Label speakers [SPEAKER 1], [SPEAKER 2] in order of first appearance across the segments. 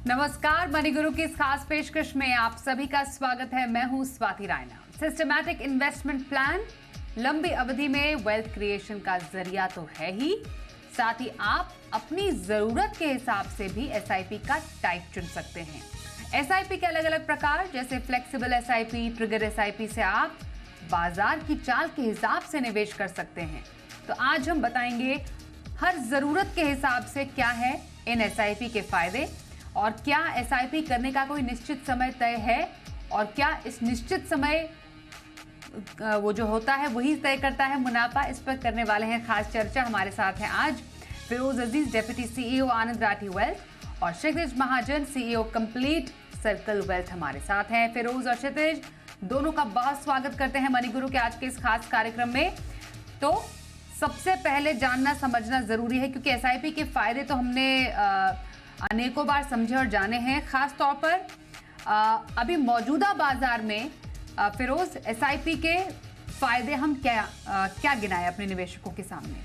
[SPEAKER 1] नमस्कार, मनी गुरु की इस खास पेशकश में आप सभी का स्वागत है। मैं हूं Swati Raina. Systematic investment plan लंबी अवधि में वेल्थ क्रिएशन का जरिया तो है ही, साथ ही आप अपनी जरूरत के हिसाब से भी एसआईपी का टाइप चुन सकते हैं। एसआईपी के अलग अलग प्रकार जैसे फ्लेक्सिबल एसआईपी, ट्रिगर एसआईपी से आप बाजार की चाल के हिसाब से निवेश कर सकते हैं। तो आज हम बताएंगे हर जरूरत के हिसाब से क्या है इन एसआईपी के फायदे, और क्या एसआईपी करने का कोई निश्चित समय तय है, और क्या इस निश्चित समय वो जो होता है वही तय करता है मुनाफा। इस पर करने वाले हैं खास चर्चा। हमारे साथ हैं आज फिरोज अजीज, डेप्यूटी सीईओ आनंद राठी वेल्थ, और क्षितिज महाजन, सीईओ कंप्लीट सर्कल वेल्थ हमारे साथ हैं। फिरोज और क्षितिज दोनों का बहुत स्वागत करते हैं मनी गुरु के आज के इस खास कार्यक्रम में। तो सबसे पहले जानना समझना जरूरी है, क्योंकि एसआईपी के फायदे तो हमने अनेकों बार समझे और जाने हैं। खास तौर पर अभी मौजूदा बाजार में फिरोज एसआईपी के फायदे हम क्या गिनाए अपने निवेशकों के सामने।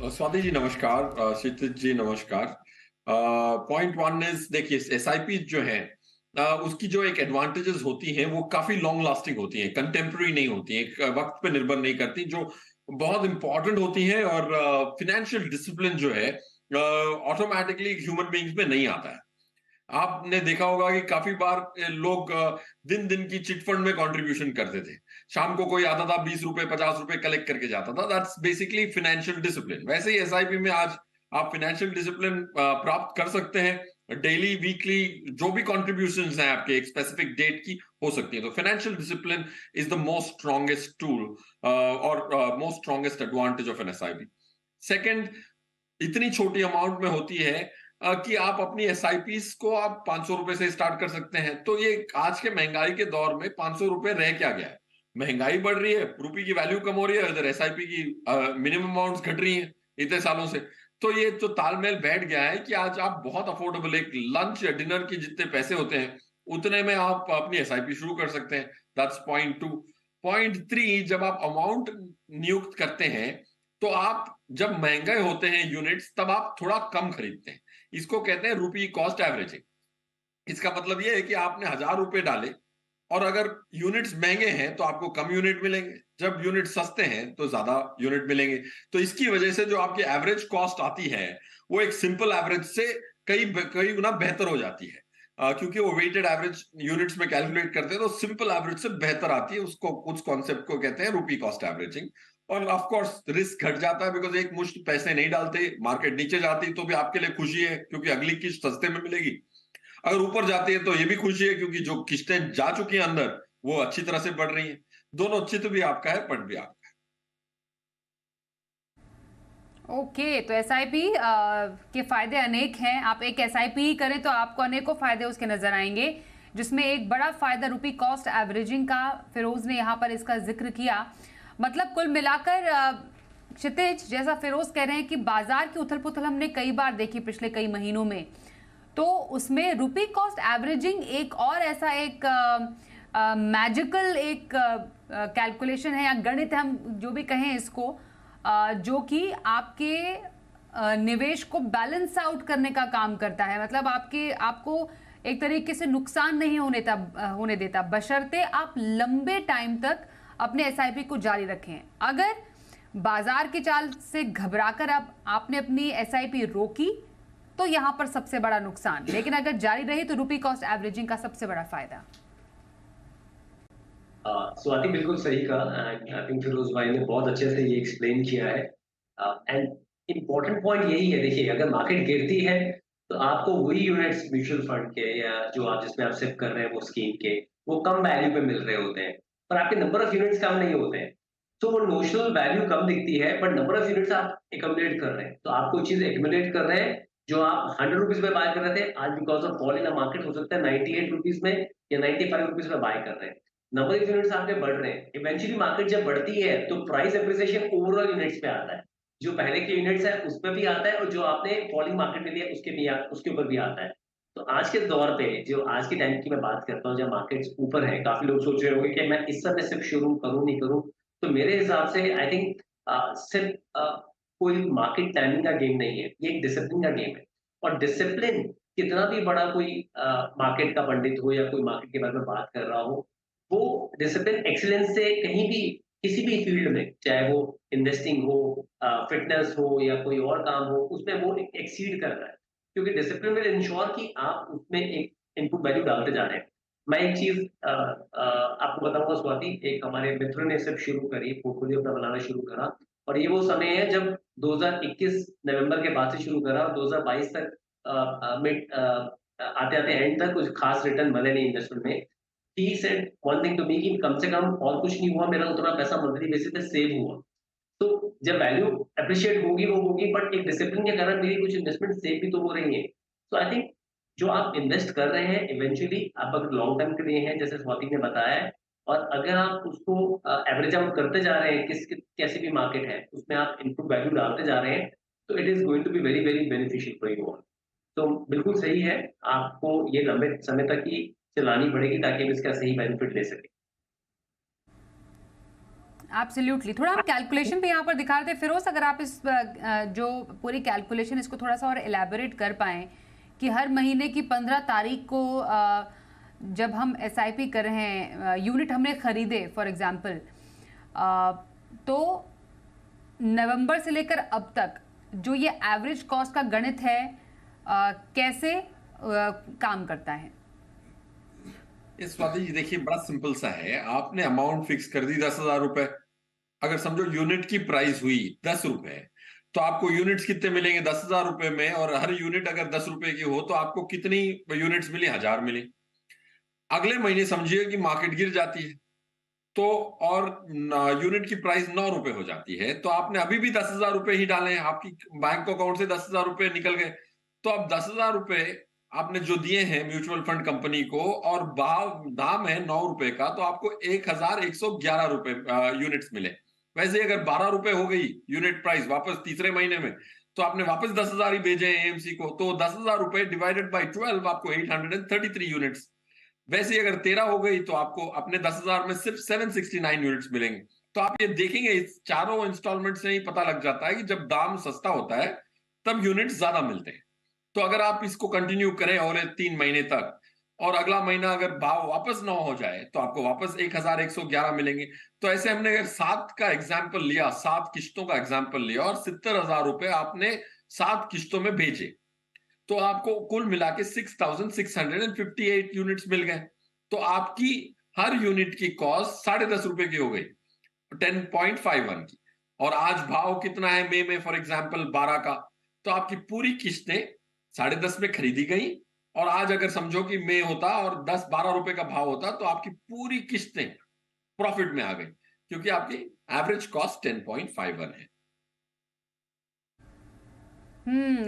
[SPEAKER 2] स्वाति जी नमस्कार, क्षितिज जी नमस्कार। पॉइंट वन इज, देखिए एसआईपी जो है उसकी जो एक एडवांटेजेस होती हैं वो काफी लॉन्ग लास्टिंग होती हैं, कंटेम्प्रेरी नहीं होती हैं, वक्त पे निर्भर नहीं करती, जो बहुत इंपॉर्टेंट होती हैं। और फिनेंशियल डिसिप्लिन जो है ऑटोमेटिकली ह्यूमन बीइंग्स में नहीं आता है। आपने देखा होगा कि काफी बार लोग दिन दिन की चिट फंड में कंट्रीब्यूशन करते थे। शाम को कोई आता था, 20 रुपए 50 रुपए कलेक्ट करके जाता था। That's basically financial discipline. वैसे ही एसआईपी में आज आप फाइनेंशियल डिसिप्लिन प्राप्त कर सकते हैं। डेली, वीकली जो भी कॉन्ट्रीब्यूशंस हैं आपके एक स्पेसिफिक डेट की हो सकती है। तो financial discipline is the most strongest tool और most strongest advantage of an SIP. Second, इतनी छोटी अमाउंट में होती है कि आप अपनी एसआईपीस को आप 500 रुपए से स्टार्ट कर सकते हैं। तो ये आज के महंगाई के दौर में 500 रुपए रह क्या गया है? महंगाई बढ़ रही है, रुपये की वैल्यू कम हो रही है, इधर एसआईपी की मिनिमम अमाउंट्स घट रही हैं इतने सालों से। तो ये जो तालमेल बैठ गया है कि आज आप बहुत अफोर्डेबल, एक लंच या डिनर के जितने पैसे होते हैं उतने में आप अपनी एसआईपी शुरू कर सकते हैं। That's point two. Point three, जब आप अमाउंट नियुक्त करते हैं तो आप जब महंगे होते हैं यूनिट्स तब आप थोड़ा कम खरीदते हैं। इसको कहते हैं रुपी कॉस्ट एवरेजिंग। इसका मतलब यह है कि आपने 1000 रुपए डाले और अगर यूनिट्स महंगे हैं तो आपको कम यूनिट मिलेंगे, जब यूनिट सस्ते हैं तो ज्यादा यूनिट मिलेंगे। तो इसकी वजह से जो आपकी एवरेज कॉस्ट आती है वो एक सिंपल एवरेज से कई गुना बेहतर हो जाती है। क्योंकि वो वेटेड एवरेज यूनिट्स में कैलकुलेट करते हैं तो सिंपल एवरेज से बेहतर आती है। उसको, उस कॉन्सेप्ट को कहते हैं रुपी कॉस्ट एवरेजिंग। और ऑफ कोर्स रिस्क घट जाता है, बिकॉज एक मुश्त पैसे नहीं डालते, मार्केट नीचे जाती तो भी आपके लिए खुशी है क्योंकि अगली किस्त सस्ते में मिलेगी। अगर ऊपर जाती है तो ये भी खुशी है क्योंकि जो किस्तें जा चुकी हैं अंदर वो अच्छी तरह से बढ़ रही हैं। दोनों चित भी आपका है, पट भी आपका है।
[SPEAKER 1] ओके, तो एसआईपी के फायदे अनेक हैं। आप एक एसआईपी करें तो आपको अनेकों फायदे उसके नजर आएंगे, जिसमें एक बड़ा फायदा रुपी कॉस्ट एवरेजिंग का फिरोज ने यहाँ पर इसका जिक्र किया। मतलब कुल मिलाकर क्षितिज, जैसा फिरोज कह रहे हैं कि बाजार की उथल पुथल हमने कई बार देखी पिछले कई महीनों में, तो उसमें रुपी कॉस्ट एवरेजिंग एक और ऐसा एक मैजिकल एक कैलकुलेशन है या गणित है, हम जो भी कहें इसको, जो कि आपके निवेश को बैलेंस आउट करने का काम करता है। मतलब आपको एक तरीके से नुकसान नहीं होने देता, बशर्ते आप लंबे टाइम तक अपने एसआईपी को जारी रखें। अगर बाजार की चाल से घबराकर आपने अपनी एसआईपी रोकी तो यहां पर सबसे बड़ा नुकसान, लेकिन अगर जारी रही तो रुपी कॉस्ट एवरेजिंग का सबसे बड़ा फायदा।
[SPEAKER 3] स्वाति बिल्कुल सही कहा। आई थिंक फिरोज भाई ने बहुत अच्छे से ये एक्सप्लेन किया है। एंड इम्पोर्टेंट पॉइंट यही है, देखिए अगर मार्केट गिरती है तो आपको वही यूनिट्स म्यूचुअल फंड के या जो आप जिसमें आप सेव कर रहे हैं वो स्कीम के, वो कम वैल्यू पे मिल रहे होते हैं, पर आपके नंबर ऑफ यूनिट्स कम नहीं होते हैं। तो वो नोशनल वैल्यू कम दिखती है बट नंबर ऑफ यूनिट्स आप एक्यूमुलेट कर रहे हैं। तो आप कोई चीज एक्यूमुलेट कर रहे हैं जो आप 100 रुपीज में बाय कर रहे थे, आज because of fall in the market हो सकता है 98 रुपीज में या 95 रुपीज में बाय कर रहे हैं। नंबर ऑफ यूनिट्स आपके बढ़ रहे हैं। इवेंचुअली मार्केट जब बढ़ती है तो प्राइस एप्रिसिएशन ओवरऑल यूनिट्स पे आता है, जो पहले के यूनिट्स है उस पर भी आता है और जो आपने फॉलिंग मार्केट में लिया उसके ऊपर भी आता है। तो आज के दौर पे, जो आज के टाइम की मैं बात करता हूँ, जब मार्केट्स ऊपर है, काफी लोग सोच रहे होंगे कि मैं इस समय सिर्फ शुरू करूं नहीं करूं। तो मेरे हिसाब से आई थिंक सिर्फ कोई मार्केट टाइमिंग का गेम नहीं है, ये एक डिसिप्लिन का गेम है। और डिसिप्लिन, कितना भी बड़ा कोई मार्केट का पंडित हो या कोई मार्केट के बारे में बात कर रहा हो, वो डिसिप्लिन एक्सीलेंस से कहीं भी किसी भी फील्ड में, चाहे वो इन्वेस्टिंग हो, फिटनेस हो या कोई और काम हो, उसमें वो एक्सीड कर रहा है, क्योंकि डिसिप्लिन विल इंश्योर कि आप उसमें एक इनपुट वैल्यू डालते जा रहे हैं। मैं एक चीज आपको बताऊंगा स्वाति, एक हमारे मित्र ने सब शुरू करी, पोर्टफोलियो अपना बनाना शुरू करा, और ये वो समय है जब 2021 नवंबर के बाद से शुरू करा और 2022 तक मिड आते आते एंड तक कुछ खास रिटर्न बने नहीं इन्वेस्टमेंट में। He said one thing to me कि कम से कम और कुछ नहीं हुआ, मेरा उतना पैसा मंथली बेसिस पे सेव हुआ। तो जब वैल्यू अप्रिशिएट होगी वो होगी, बट एक डिसिप्लिन के कारण मेरी कुछ इन्वेस्टमेंट सेव भी तो हो रही है। तो आई थिंक जो आप इन्वेस्ट कर रहे हैं इवेंचुअली आप अगर लॉन्ग टर्म के लिए हैं, जैसे स्वाति ने बताया है, और अगर आप उसको एवरेज आउट करते जा रहे हैं, कैसी भी मार्केट है उसमें आप इनपुट वैल्यू डालते जा रहे हैं, तो it is going to be very very beneficial for you all. तो बिल्कुल सही है, आपको ये लंबे समय तक ही चलानी पड़ेगी ताकि हम इसका सही बेनिफिट ले सकें।
[SPEAKER 1] एब्सोल्युटली। थोड़ा हम कैलकुलेशन भी यहाँ पर दिखा रहे थे फिरोज, अगर आप इस जो पूरी कैलकुलेशन इसको थोड़ा सा और एलैबोरेट कर पाएं कि हर महीने की 15 तारीख को जब हम एसआईपी कर रहे हैं, यूनिट हमने खरीदे फॉर एग्जांपल, तो नवंबर से लेकर अब तक जो ये एवरेज कॉस्ट का गणित है कैसे काम करता है?
[SPEAKER 2] इस स्वाति जी देखिए बड़ा सिंपल सा है, आपने अमाउंट फिक्स कर दी 10,000 रुपए। अगर समझो यूनिट की प्राइस हुई 10 रुपए, तो आपको यूनिट्स कितने मिलेंगे 10,000 रुपए में, और हर यूनिट अगर 10 रुपए की हो तो आपको कितनी यूनिट्स मिली, 1000 मिली। अगले महीने समझिए कि मार्केट गिर जाती है तो और यूनिट की प्राइस 9 रुपए हो जाती है, तो आपने अभी भी 10,000 रुपए ही डाले हैं, आपकी बैंक अकाउंट से 10,000 रुपए निकल गए। तो अब 10,000 रुपए आपने जो दिए हैं म्यूचुअल फंड कंपनी को और दाम है 9 रुपए का, तो आपको 1,111 रुपए यूनिट्स मिले। वैसे अगर 12 रुपए हो गई यूनिट प्राइस वापस तीसरे महीने में, तो आपने वापस 10,000 ही भेजे हैं एएमसी को, तो 10,000 रुपए डिवाइडेड बाई 12 आपको 833 यूनिट्स। वैसे अगर 13 हो गई तो आपको अपने 10,000 में सिर्फ 769 यूनिट्स मिलेंगे। तो आप ये देखेंगे इस चारों इंस्टॉलमेंट से ही पता लग जाता है कि जब दाम सस्ता होता है तब यूनिट्स ज्यादा मिलते हैं। तो अगर आप इसको कंटिन्यू करें और 3 महीने तक, और अगला महीना अगर भाव वापस 9 हो जाए तो आपको वापस 1,111 मिलेंगे। तो ऐसे हमने 7 का एग्जाम्पल लिया, 7 किश्तों का एग्जाम्पल लिया और 70,000 रुपए आपने 7 किश्तों में भेजे, तो आपको कुल मिला के 6,658 यूनिट्स मिल गए। तो आपकी हर यूनिट की कॉस्ट 10.5 रुपए की हो गई, 10.51 की। और आज भाव कितना है मई में फॉर एग्जांपल 12 का, तो आपकी पूरी किस्तें 10.5 में खरीदी गई। और आज अगर समझो कि मई होता और 10-12 रुपए का भाव होता तो आपकी पूरी किस्तें प्रॉफिट में आ गई, क्योंकि आपकी एवरेज कॉस्ट 10.51 है।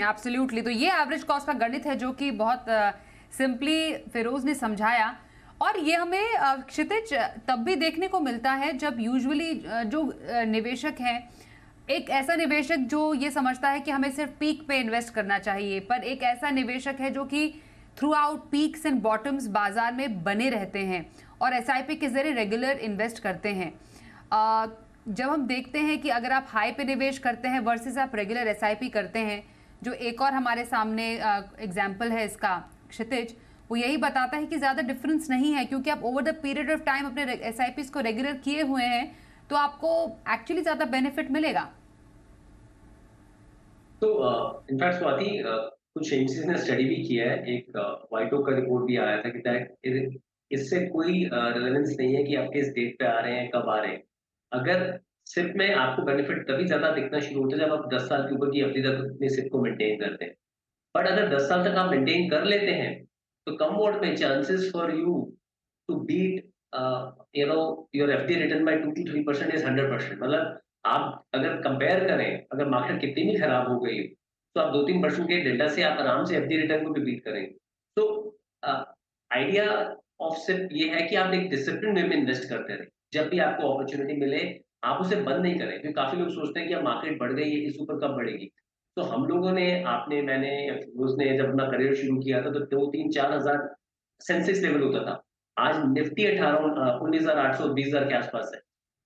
[SPEAKER 1] एब्सोल्युटली। तो ये एवरेज कॉस्ट का गणित है जो कि बहुत सिंपली फिरोज ने समझाया, और ये हमें क्षितिज तब भी देखने को मिलता है जब यूजुअली जो निवेशक हैं, एक ऐसा निवेशक जो ये समझता है कि हमें सिर्फ पीक पे इन्वेस्ट करना चाहिए, पर एक ऐसा निवेशक है जो कि through out peaks and bottoms बाजार में बने रहते हैं और एसआईपी के जरिए रेगुलर इन्वेस्ट करते हैं। जब हम देखते हैं कि अगर आप हाई पे निवेश करते हैं वर्सेस आप रेगुलर एसआईपी करते हैं, जो एक और हमारे सामने एग्जांपल है इसका क्षितिज, वो यही बताता है कि ज़्यादा डिफरेंस नहीं है, क्योंकि आप over the period of time अपने एसआईपीज को रेगुलर किए हुए हैं तो आपको एक्चुअली ज़्यादा बेनिफिट मिलेगा।
[SPEAKER 3] तो इनफैक्ट स्वाति, कुछ एजेंसीज ने स्टडी भी किया है, एक वाइटो का रिपोर्ट भी आया था कि इससे कोई रिलेवेंस नहीं है कि आप किस डेट पे आ रहे हैं, कब आ रहे हैं। अगर सिप में आपको बेनिफिट तभी ज्यादा दिखना शुरू होता है जब आप 10 साल के ऊपर की अवधि तक अपने सिप को मेंटेन करते हैं। बट अगर 10 साल तक आप मेंटेन कर लेते हैं तो come what may chances for you to beat your FD return by 2 to 3% is 100%। मतलब आप अगर कंपेयर करें, अगर मार्केट कितनी भी खराब हो गई तो आप 2-3% के डेल्टा से आप आराम से एफडी रिटर्न को भी बीट करेंगे। तो आइडिया ऑफ सिप ये है कि आप एक डिसिप्लिन वे में इन्वेस्ट करते रहे, जब भी आपको अपॉर्चुनिटी मिले आप उसे बंद नहीं करें, क्योंकि काफी लोग सोचते हैं कि अब मार्केट बढ़ गई है, इस ऊपर कब बढ़ेगी। तो हम लोगों ने, आपने, मैंने, उसने जब अपना करियर शुरू किया था तो 2-3-4 हजार सेंसेक्स लेवल होता था। आज निफ्टी 19,800 20,000 के आसपास है।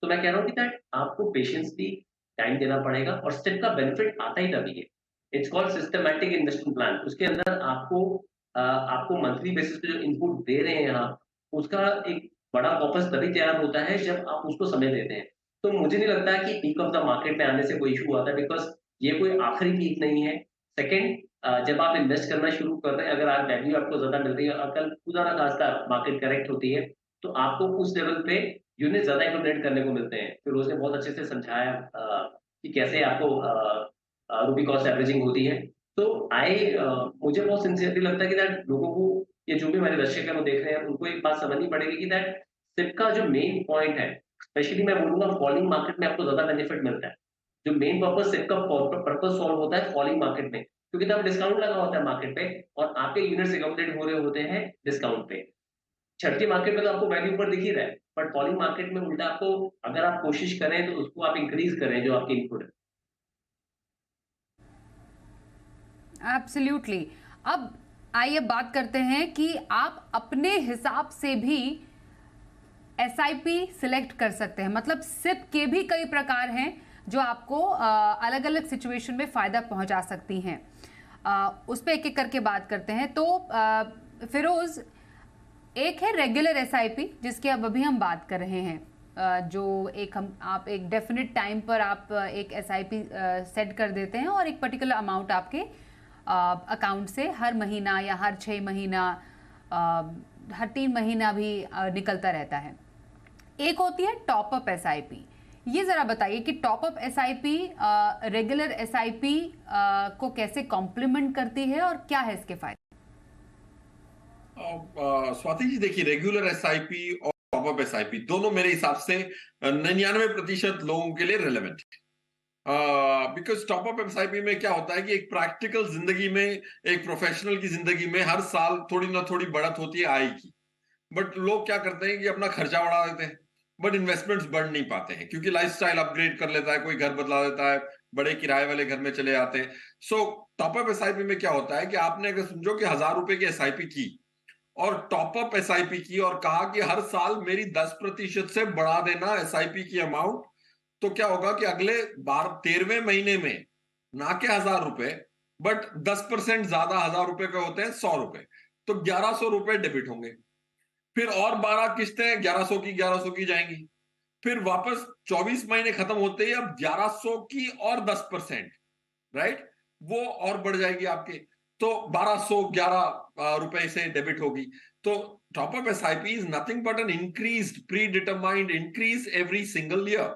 [SPEAKER 3] तो मैं कह रहा हूँ कि दैट आपको पेशेंस भी टाइम देना पड़ेगा, और स्टेप का बेनिफिट आता ही तभी है। It's called systematic investment plan. उसके अंदर आपको मंथली बेसिस पे जो इनपुट दे रहे हैं आप, उसका एक बड़ा कॉर्पस तभी तैयार होता है जब आप उसको समय देते हैं। तो मुझे नहीं लगता कि पीक ऑफ द मार्केट में आने से कोई इश्यू आता है, बिकॉज़ ये कोई आखिरी पीक नहीं है। सेकंड, जब आप इन्वेस्ट करना शुरू कर रहे हैं, अगर आज वैल्यू आपको ज़्यादा मिल रही है और कल खुदा ना खास्ता मार्केट करेक्ट होती है, तो आपको उस लेवल पे यूनिट ज़्यादा एक्यूमुलेट करने को मिलते हैं। फिर उसने बहुत अच्छे से समझाया कि कैसे आपको रूपी कॉस्ट एवरेजिंग होती है। तो मुझे बहुत सिंसियरली लगता है कि दैट लोगों को, ये जो भी हमारे दर्शक हैं वो देख रहे हैं, उनको एक बात समझनी पड़ेगी कि दैट सिप का जो मेन पॉइंट है, स्पेशली मैं बोलूँगा फॉलिंग मार्केट में आपको ज़्यादा बेनिफिट मिलता है। जो मेन पर्पस सिप का पर्पस सॉल्व होता है फॉलिंग मार्केट में, क्योंकि तब डिस्काउंट लगा होता है मार्केट पे और आपके यूनिट्स एक्यूमुलेट हो रहे होते हैं डिस्काउंट पे। चढ़ती मार्केट में तो आपको वैल्यू ऊपर दिख ही रहा है, बट फॉलिंग मार्केट में उल्टा आपको, अगर आप कोशिश करें तो उसको आप इंक्रीज करें जो आपकी इनपुट है।
[SPEAKER 1] एब्सोल्युटली। अब आइए बात करते हैं कि आप अपने हिसाब से भी एसआईपी सिलेक्ट कर सकते हैं। मतलब सिप के भी कई प्रकार हैं जो आपको अलग अलग सिचुएशन में फ़ायदा पहुंचा सकती हैं। उस पर एक एक करके बात करते हैं। तो फिरोज, एक है रेगुलर एसआईपी जिसकी अब अभी हम बात कर रहे हैं, जो आप एक डेफिनेट टाइम पर आप एक एसआईपी सेट कर देते हैं और एक पर्टिकुलर अमाउंट आपके अकाउंट से हर महीना या हर 6 महीना, हर 3 महीना भी निकलता रहता है। एक होती है टॉप अप एसआईपी। ये जरा बताइए कि top up SIP regular SIP को कैसे कॉम्प्लीमेंट करती है और क्या है इसके फायदे?
[SPEAKER 2] स्वाति जी, देखिए, रेगुलर एसआईपी और टॉप अप एसआईपी दोनों मेरे हिसाब से 99% लोगों के लिए रिलेवेंट है। बिकॉज टॉप अप एसआईपी में क्या होता है कि एक प्रैक्टिकल जिंदगी में, एक प्रोफेशनल की जिंदगी में हर साल थोड़ी ना थोड़ी बढ़त होती है आय की। बट लोग क्या करते हैं कि अपना खर्चा बढ़ा देते हैं, बट इन्वेस्टमेंट्स बढ़ नहीं पाते हैं, क्योंकि लाइफस्टाइल अपग्रेड कर लेता है, कोई घर बदला देता है, बड़े किराए वाले घर में चले जाते हैं। सो टॉप अप एसआईपी में क्या होता है कि आपने अगर समझो कि 1000 रुपए की एसआईपी की और टॉप अप एसआईपी की और कहा कि हर साल मेरी 10% से बढ़ा देना एसआईपी की अमाउंट, तो क्या होगा कि अगले 13वें महीने में ना के 1000 रुपए, बट 10% ज्यादा 1000 रुपए के होते हैं 100 रुपए, तो 1100 रुपए डेबिट होंगे। फिर और 12 किस्तें 1100 की जाएंगी। फिर वापस 24 महीने खत्म होते ही अब 1100 की और 10%, राइट, वो और बढ़ जाएगी आपके, तो 1211 रुपए से डेबिट होगी। तो top up SIP is nothing but an increased predetermined increase every single year.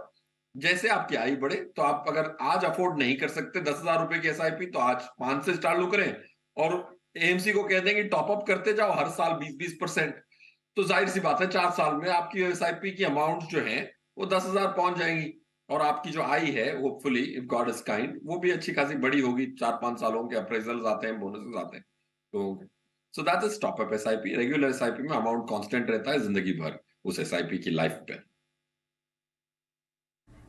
[SPEAKER 2] जैसे आपकी आय बढ़े, तो आप अगर आज अफोर्ड नहीं कर सकते 10,000 रुपए की एसआईपी, तो आज 5 से चालू करें और एएमसी को कह दें कि टॉप अप करते जाओ हर साल 20-20%। तो जाहिर सी बात है 4 साल में आपकी एसआईपी की अमाउंट जो है वो 10,000 पहुंच जाएंगी, और आपकी जो आय है hopefully, if God is kind, वो भी अच्छी खासी बड़ी होगी। 4-5 सालों के अप्रेजल्स आते हैं, बोनसेस आते हैं, तो so that is top up SIP. Regular SIP में अमाउंट कांस्टेंट रहता है जिंदगी भर उस एसआईपी की लाइफ पे।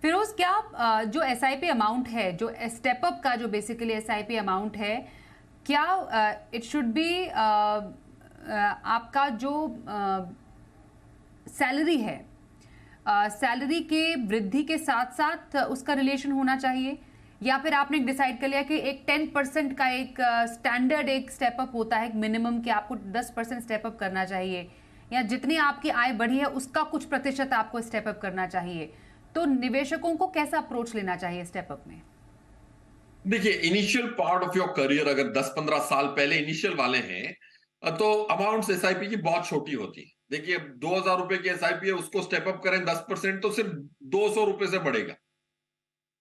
[SPEAKER 1] फिरोज, क्या जो एसआईपी अमाउंट है, जो स्टेप अप का जो बेसिकली एसआईपी अमाउंट है, क्या इट शुड बी आपका जो सैलरी है, सैलरी के वृद्धि के साथ साथ उसका रिलेशन होना चाहिए, या फिर आपने डिसाइड कर लिया कि एक 10% का एक स्टैंडर्ड एक स्टेप अप होता है, एक मिनिमम कि आपको 10% स्टेप अप करना चाहिए, या जितनी आपकी आय बढ़ी है उसका कुछ प्रतिशत आपको स्टेप अप करना चाहिए? तो निवेशकों को कैसा अप्रोच लेना चाहिए स्टेप अप में?
[SPEAKER 2] देखिए, initial part of your career अगर 10-15 साल पहले इनिशियल वाले हैं, तो अमाउंट एसआईपी की बहुत छोटी होती है। देखिए, 2,000 रुपए की एसआईपी है, उसको स्टेप अप करें 10%, तो सिर्फ 200 रुपए से बढ़ेगा,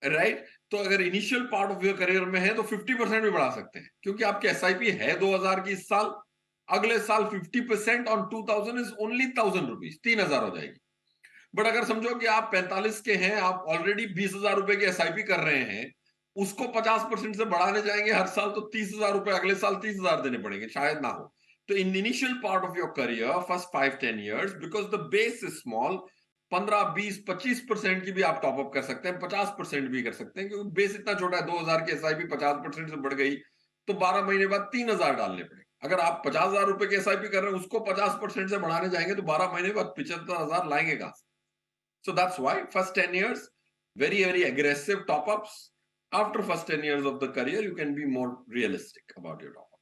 [SPEAKER 2] राइट। तो अगर initial part of your career में है तो 50% भी बढ़ा सकते हैं, क्योंकि आपकी एसआईपी है 2,000 की इस साल, अगले साल 50% ऑन 2,000 इज ओनली 1,000 रुपीज, 3,000 हो जाएगी। बट अगर समझो कि आप 45 के हैं, आप ऑलरेडी 20,000 रुपए की एसआईपी कर रहे हैं, उसको 50% से बढ़ाने जाएंगे हर साल, तो 30,000 रुपए अगले साल 30,000 देने पड़ेंगे, शायद ना हो। तो in initial part of your career, first 5-10 years, because the base is small, 15, 20, 25% की भी आप टॉप अप कर सकते हैं, 50% भी कर सकते हैं, क्योंकि बेस इतना छोटा है। 2,000 की एसआईपी 50% से बढ़ गई तो 12 महीने बाद 3,000 डालने पड़ेंगे। अगर आप 50,000 रुपए की एसआईपी कर रहे हैं, उसको 50% से बढ़ाने जाएंगे तो 12 महीने बाद 75,000 लाएंगे कहां से? So that's why first 10 years, very, very aggressive top-ups. After first 10 years of the career, you can be more realistic about your top-ups.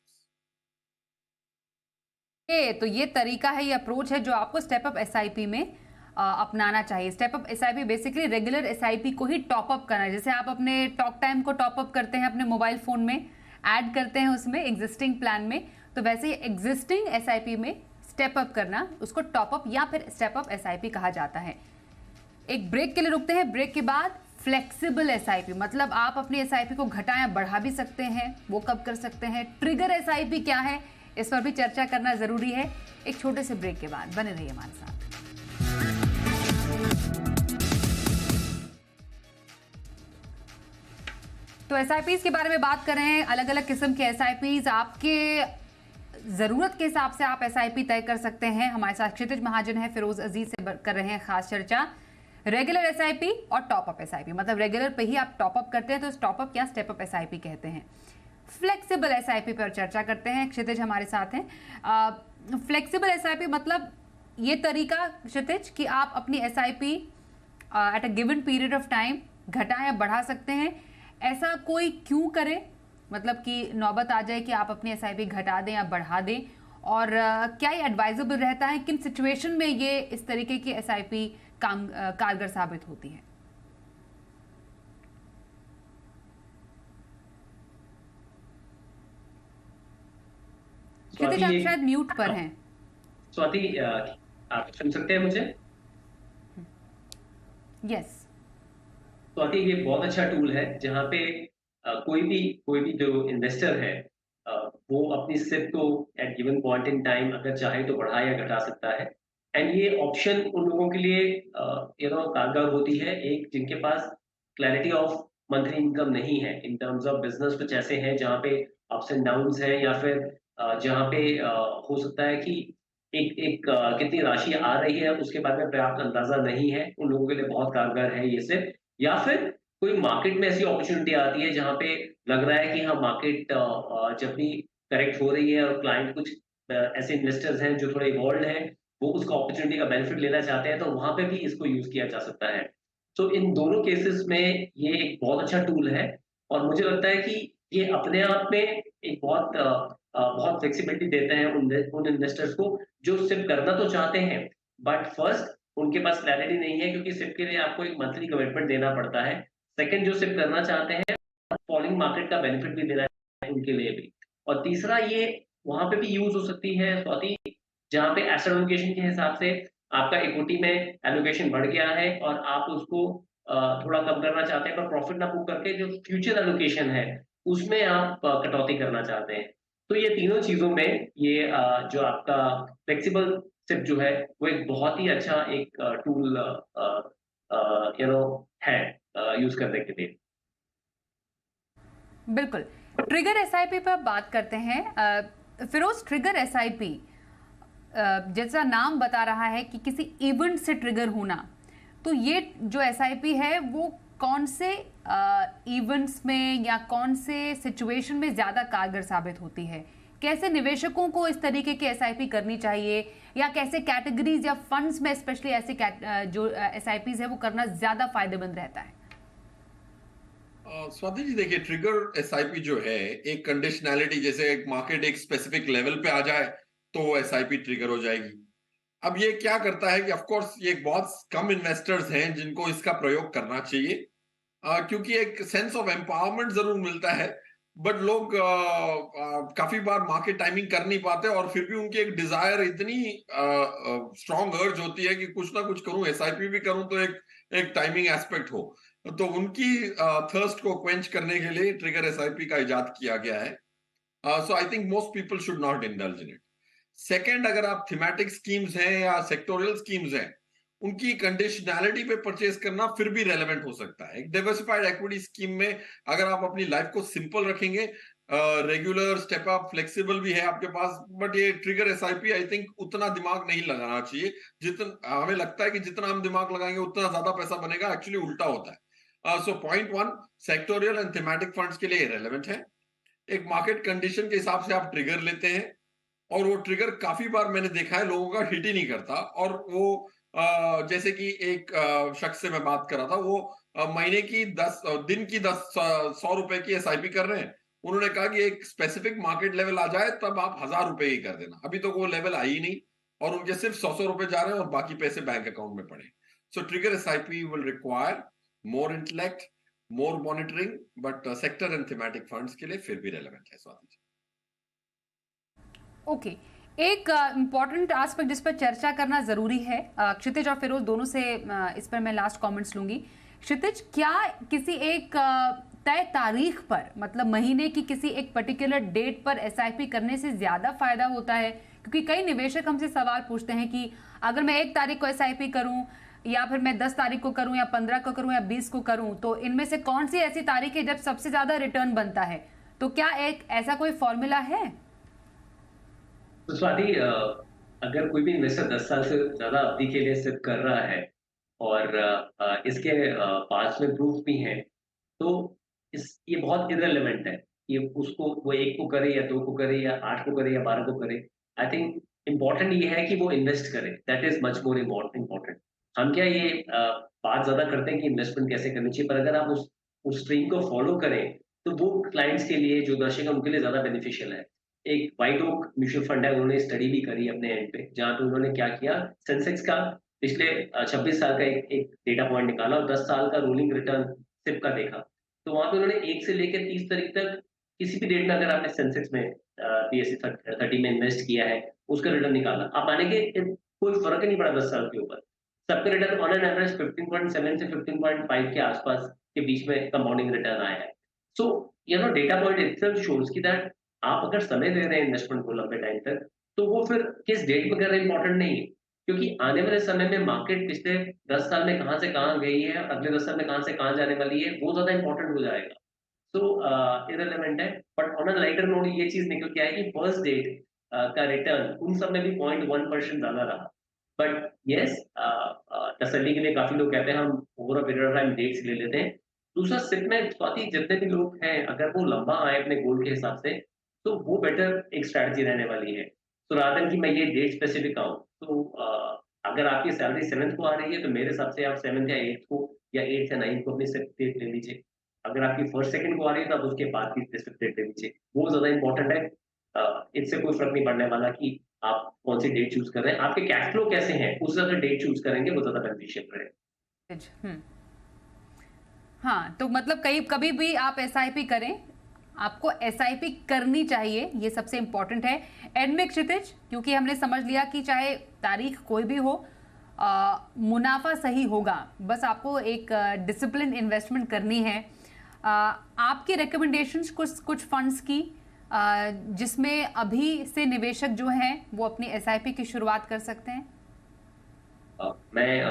[SPEAKER 1] तो ये तरीका है, ये अप्रोच है जो आपको स्टेप अप एसआईपी में अपनाना चाहिए। Step up SIP basically regular SIP को ही टॉप अप करना है। जैसे आप अपने टॉक टाइम को टॉप अप करते हैं अपने मोबाइल फोन में, ऐड करते हैं उसमें एग्जिस्टिंग प्लान में, तो वैसे ही एग्जिस्टिंग एसआईपी में स्टेप अप करना, उसको टॉप अप या फिर स्टेप अप एसआईपी कहा जाता है। एक ब्रेक के लिए रुकते हैं, ब्रेक के बाद फ्लेक्सिबल एसआईपी, मतलब आप अपनी एसआईपी को घटा या बढ़ा भी सकते हैं, वो कब कर सकते हैं। ट्रिगर एसआईपी क्या है, इस पर भी चर्चा करना जरूरी है। एक छोटे से ब्रेक के बाद बने रहिए हमारे साथ। तो एसआईपीज के बारे में बात कर रहे हैं, अलग अलग किस्म के एसआईपीज, आपके जरूरत के हिसाब से आप एसआईपी तय कर सकते हैं। हमारे साथ क्षितिज महाजन है, फिरोज अजीज से कर रहे हैं खास चर्चा रेगुलर एसआईपी और टॉप अप एसआईपी, मतलब रेगुलर पे ही आप टॉप अप करते हैं तो टॉप अप या स्टेप अप एसआईपी कहते हैं। फ्लेक्सिबल एसआईपी पर चर्चा करते हैं, क्षितिज हमारे साथ हैं। फ्लेक्सिबल एसआईपी मतलब ये तरीका क्षितिज कि आप अपनी SIP at a given period of time घटा या बढ़ा सकते हैं। ऐसा कोई क्यों करे, मतलब कि नौबत आ जाए कि आप अपनी एसआईपी घटा दें या बढ़ा दें, और क्या ये एडवाइजेबल रहता है, किन सिचुएशन में ये इस तरीके की एसआईपी कारगर साबित होती है। क्षितिज आप शायद म्यूट पर हैं।
[SPEAKER 3] स्वाति, आप सुन सकते हैं मुझे?
[SPEAKER 1] यस।
[SPEAKER 3] स्वाति, ये बहुत अच्छा टूल है जहाँ पे कोई भी जो इन्वेस्टर है वो अपनी सिप को at given point in time अगर चाहे तो बढ़ा या घटा सकता है। एंड ये ऑप्शन उन लोगों के लिए कारगर होती है, एक जिनके पास क्लैरिटी ऑफ मंथली इनकम नहीं है। इन टर्म्स ऑफ बिजनेस कुछ ऐसे हैं जहाँ पे अप्स एंड डाउन्स हैं, या फिर जहाँ पे हो सकता है कि एक कितनी राशि आ रही है उसके बारे में पर्याप्त अंदाजा नहीं है, उन लोगों के लिए बहुत कारगर है ये सिर्फ। या फिर कोई मार्केट में ऐसी अपॉर्चुनिटी आती है जहाँ पे लग रहा है कि हाँ, मार्केट जब भी करेक्ट हो रही है और क्लाइंट कुछ ऐसे इन्वेस्टर्स हैं जो थोड़े इवॉल्व हैं, वो उसका अपॉर्चुनिटी का बेनिफिट लेना चाहते हैं, तो वहां पे भी इसको यूज किया जा सकता है। तो इन दोनों केसेस में ये एक बहुत अच्छा टूल है, और मुझे लगता है कि ये अपने आप में एक बहुत फ्लेक्सिबिलिटी देते हैं उन इन्वेस्टर्स को जो सिर्फ करना तो चाहते हैं, बट फर्स्ट उनके पास क्लैरिटी नहीं है, क्योंकि सिप के लिए आपको एक मंथली कमिटमेंट देना पड़ता है। सेकंड, जो सिप करना चाहते हैं, फॉलिंग मार्केट का बेनिफिट भी देना है उनके लिए भी। और तीसरा, ये वहां पे भी यूज हो सकती है स्वाति, जहां पे एसेट एलोकेशन के हिसाब से आपका इक्विटी में एलोकेशन बढ़ गया है और आप उसको थोड़ा कम करना चाहते हैं, पर प्रॉफिट ना बुक करके जो फ्यूचर एलोकेशन है उसमें आप कटौती करना चाहते हैं। तो ये तीनों चीजों में ये जो आपका फ्लेक्सिबल सिप जो है वो एक बहुत ही अच्छा एक टूल है यूज करने के लिए।
[SPEAKER 1] बिल्कुल। ट्रिगर एसआईपी पर बात करते हैं। फिरोज, ट्रिगर एसआईपी जैसा नाम बता रहा है कि किसी इवेंट से ट्रिगर होना, तो ये जो एसआईपी है वो कौन से इवेंट्स में या कौन से सिचुएशन में ज्यादा कारगर साबित होती है? कैसे निवेशकों को इस तरीके की एसआईपी करनी चाहिए, या कैसे कैटेगरीज या फंड्स में स्पेशली ऐसे जो एसआईपीज है वो करना ज्यादा फायदेमंद रहता है?
[SPEAKER 2] स्वाति जी, देखिए, ट्रिगर एसआईपी जो है एक कंडीशनैलिटी, जैसे एक मार्केट एक स्पेसिफिक लेवल पे आ जाए तो एसआईपी ट्रिगर हो जाएगी। अब ये क्या करता है कि ऑफ कोर्स ये बहुत कम इन्वेस्टर्स हैं जिनको इसका प्रयोग करना चाहिए, क्योंकि एक सेंस ऑफ एम्पावरमेंट जरूर मिलता है, बट लोग काफी बार मार्केट टाइमिंग कर नहीं पाते, और फिर भी उनकी एक डिजायर इतनी स्ट्रॉन्ग अर्ज होती है कि कुछ ना कुछ करूं, एसआईपी भी करूं तो एक टाइमिंग एस्पेक्ट हो, तो उनकी थर्स्ट को क्वेंच करने के लिए ट्रिगर एसआईपी का इजाद किया गया है। So I think most people should not indulge in it. Second, अगर आप थीमेटिक स्कीम्स हैं या सेक्टोरियल स्कीम्स हैं, उनकी कंडीशनैलिटी पे परचेज करना फिर भी रेलेवेंट हो सकता है। एक डाइवर्सिफाइड एक्विटी स्कीम में अगर आप अपनी लाइफ को सिंपल रखेंगे, रेगुलर स्टेप अप फ्लेक्सिबल भी है आपके पास, बट ये ट्रिगर एसआईपी आई थिंक उतना दिमाग नहीं लगाना चाहिए जितना हमें लगता है कि जितना हम दिमाग लगाएंगे उतना ज्यादा पैसा बनेगा, एक्चुअली उल्टा होता है। So point one, sectoral and thematic funds के लिए रेलेवेंट है। एक मार्केट कंडीशन के हिसाब से आप ट्रिगर लेते हैं, और वो ट्रिगर काफी बार मैंने देखा है लोगों का हिट ही नहीं करता, और वो जैसे कि एक शख्स से मैं बात कर रहा था, वो महीने की 10 दिन की 100 रुपए की एसआईपी कर रहे हैं। उन्होंने कहा कि एक स्पेसिफिक मार्केट लेवल आ जाए तब आप 1000 रुपए ही कर देना। अभी तो वो लेवल आई ही नहीं और उनके सिर्फ 100 रुपए जा रहे हैं और बाकी पैसे बैंक अकाउंट में पड़े। So trigger SIP will require more intellect, more monitoring, but sector and thematic funds के लिए फिर भी रेलेवेंट है। स्वाति जी,
[SPEAKER 1] ओके, एक इम्पॉर्टेंट एस्पेक्ट जिस पर चर्चा करना जरूरी है, क्षितिज और फिरोज दोनों से इस पर मैं लास्ट कमेंट्स लूंगी। क्षितिज, क्या किसी एक तय तारीख पर, मतलब महीने की किसी एक पर्टिकुलर डेट पर एसआईपी करने से ज्यादा फायदा होता है? क्योंकि कई निवेशक हमसे सवाल पूछते हैं कि अगर मैं 1 तारीख को एसआईपी करूं या फिर मैं 10 तारीख को करूं या 15 को करूं या 20 को करूं, तो इनमें से कौन सी ऐसी तारीख है जब सबसे ज्यादा रिटर्न बनता है? तो क्या एक ऐसा कोई फॉर्मूला है?
[SPEAKER 3] तो स्वाति, अगर कोई भी इन्वेस्टर 10 साल से ज्यादा अवधि के लिए सिप कर रहा है और इसके पास में प्रूफ भी हैं, तो ये बहुत इररिलेवेंट है। ये उसको वो 1 को करे या 2 को करे या 8 को करे या 12 को करे। आई थिंक इम्पोर्टेंट ये है कि वो इन्वेस्ट करे। That is much more important. हम क्या ये बात ज्यादा करते हैं कि इन्वेस्टमेंट कैसे करनी चाहिए, पर अगर आप उस स्ट्रीम को फॉलो करें तो वो क्लाइंट्स के लिए, जो दर्शक है उनके लिए ज्यादा बेनिफिशियल है। एक व्हाइट ओक म्यूचुअल फंड है, उन्होंने स्टडी भी करी अपने एंड पे, जहां पे उन्होंने क्या किया, सेंसेक्स का पिछले 26 साल का एक डेटा पॉइंट निकाला और 10 साल का रोलिंग रिटर्न सिप का देखा। तो वहां पे उन्होंने 1 से लेकर 30 तारीख तक किसी भी डेट में अगर आपने सेंसेक्स में BSE 30 में इन्वेस्ट किया है, उसका रिटर्न निकाला, आप मानेंगे कोई फर्क ही नहीं पड़ा 10 साल के ऊपर। सबका रिटर्न ऑन एन एवरेज 15.7 से 15.5 के आसपास के बीच में कंपाउंडिंग रिटर्न आया है। सो डेटा पॉइंट इटसेल्फ शोज कि दैट आप अगर समय दे रहे हैं इन्वेस्टमेंट को लंबे टाइम तक, तो वो फिर किस डेट पे कर रहे हैं इंपॉर्टेंट नहीं है, क्योंकि आने वाले समय में मार्केट पिछले 10 साल में कहां से कहां गई है और अगले 10 साल में कहां से कहां जाने वाली है, वो ज्यादा इंपॉर्टेंट हो जाएगा। सो इररिलेवेंट है। But on a lighter note ये चीज निकल के आए कि फर्स्ट डेट का रिटर्न उन सब में भी 0.1% ज्यादा रहा। बट यस, तसल्ली के लिए काफी लोग कहते हैं हम over a period of time debts ले लेते हैं। दूसरा, सिप में स्वाति जितने भी लोग हैं, अगर वो लंबा आए अपने गोल के हिसाब से, तो वो बेटर एक स्ट्रैटेजी रहने वाली है। तो रादर देन कि मैं ये डेट स्पेसिफिक आऊं, तो अगर आपकी सैलरी 7th को आ रही है, तो मेरे हिसाब से आप 7th या 8th को या 8th या 9th को अपनी सिप डेट ले लीजिए। अगर आपकी 1st 2nd को आ रही है, तो आप उसके बाद की सिप डेट ले लीजिए। वो ज्यादा इंपॉर्टेंट है। इससे कोई फर्क नहीं पड़ने वाला कि आप कौन सी डेट चूज कर रहे हैं। आपके कैश फ्लो कैसे हैं, उस ज्यादा डेट चूज करेंगे, वो ज्यादा बेनिफिशियल रहेगा।
[SPEAKER 1] हाँ, तो मतलब कभी भी आप एसआईपी करें, आपको एसआईपी करनी चाहिए, ये सबसे इंपॉर्टेंट है। एंड में क्षितिज, क्योंकि हमने समझ लिया कि चाहे तारीख कोई भी हो, मुनाफा सही होगा, बस आपको एक डिसिप्लिन इन्वेस्टमेंट करनी है। आपकी रिकमेंडेशंस कुछ फंड्स की, जिसमें अभी से निवेशक जो हैं वो अपनी एसआईपी की शुरुआत कर सकते हैं?
[SPEAKER 3] मैं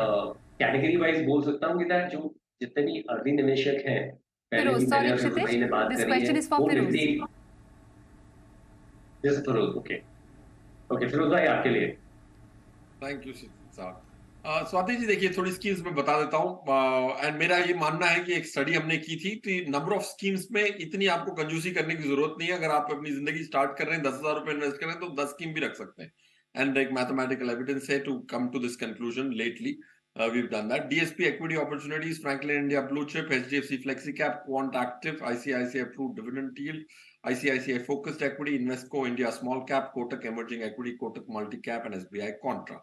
[SPEAKER 3] कैटेगरी वाइज बोल सकता हूँ कि जो जितने भी अर्ली निवेशक हैं, पहले भी मैंने भाई ने बात करी है, वो निफ्टी। जैसे फिरोज, ओके फिरोज भाई, आपके लिए।
[SPEAKER 2] थैंक यू साहब। स्वाति जी, देखिए थोड़ी स्कीम्स में बता देता हूँ। एंड मेरा ये मानना है कि एक स्टडी हमने की थी, तो नंबर ऑफ स्कीम्स में इतनी आपको कंजूसी करने की जरूरत नहीं है। अगर आप अपनी जिंदगी स्टार्ट कर रहे हैं, 10,000 रुपए इन्वेस्ट कर रहे हैं, तो 10 स्कीम भी रख सकते हैं। एंड एक मैथमेटिकल एविडेंस है to come to this conclusion lately. We've done that. DSP Equity Opportunities, Franklin India Blue Chip, HDFC FlexiCap, Quant Active, ICICI Approved Dividend Yield, ICICI Focused Equity, Invesco India Small Cap, Kotak Emerging Equity, Kotak Multi Cap and SBI Contra.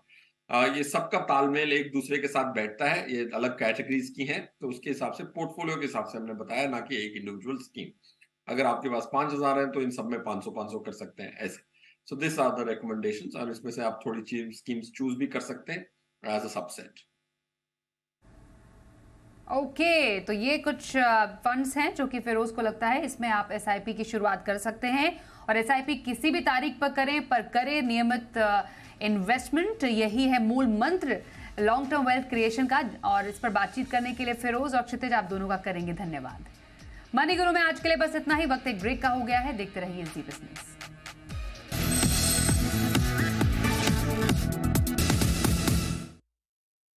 [SPEAKER 2] ये सबका तालमेल एक दूसरे के साथ बैठता है। ये अलग कैटेगरीज की हैं, तो उसके हिसाब से पोर्टफोलियो के हिसाब से हमने बताया, ना कि एक इंडिविजुअल स्कीम। अगर आपके पास 5,000 है तो इन सब में 500 कर सकते हैं, ऐसे। So this are the recommendations, और इसमें से आप थोड़ी स्कीम्स चूज भी कर सकते हैं एज अ सबसेट।
[SPEAKER 1] ओके, तो ये कुछ फंड्स हैं जो कि फिरोज को लगता है इसमें आप एसआईपी की शुरुआत कर सकते हैं। और एसआईपी किसी भी तारीख पर करें, पर करें नियमित इन्वेस्टमेंट, यही है मूल मंत्र लॉन्ग टर्म वेल्थ क्रिएशन का। और इस पर बातचीत करने के लिए फिरोज और क्षितिज, आप दोनों का करेंगे धन्यवाद। मनी गुरु में आज के लिए बस इतना ही। वक्त एक ब्रेक का हो गया है, देखते रहिए जी बिजनेस।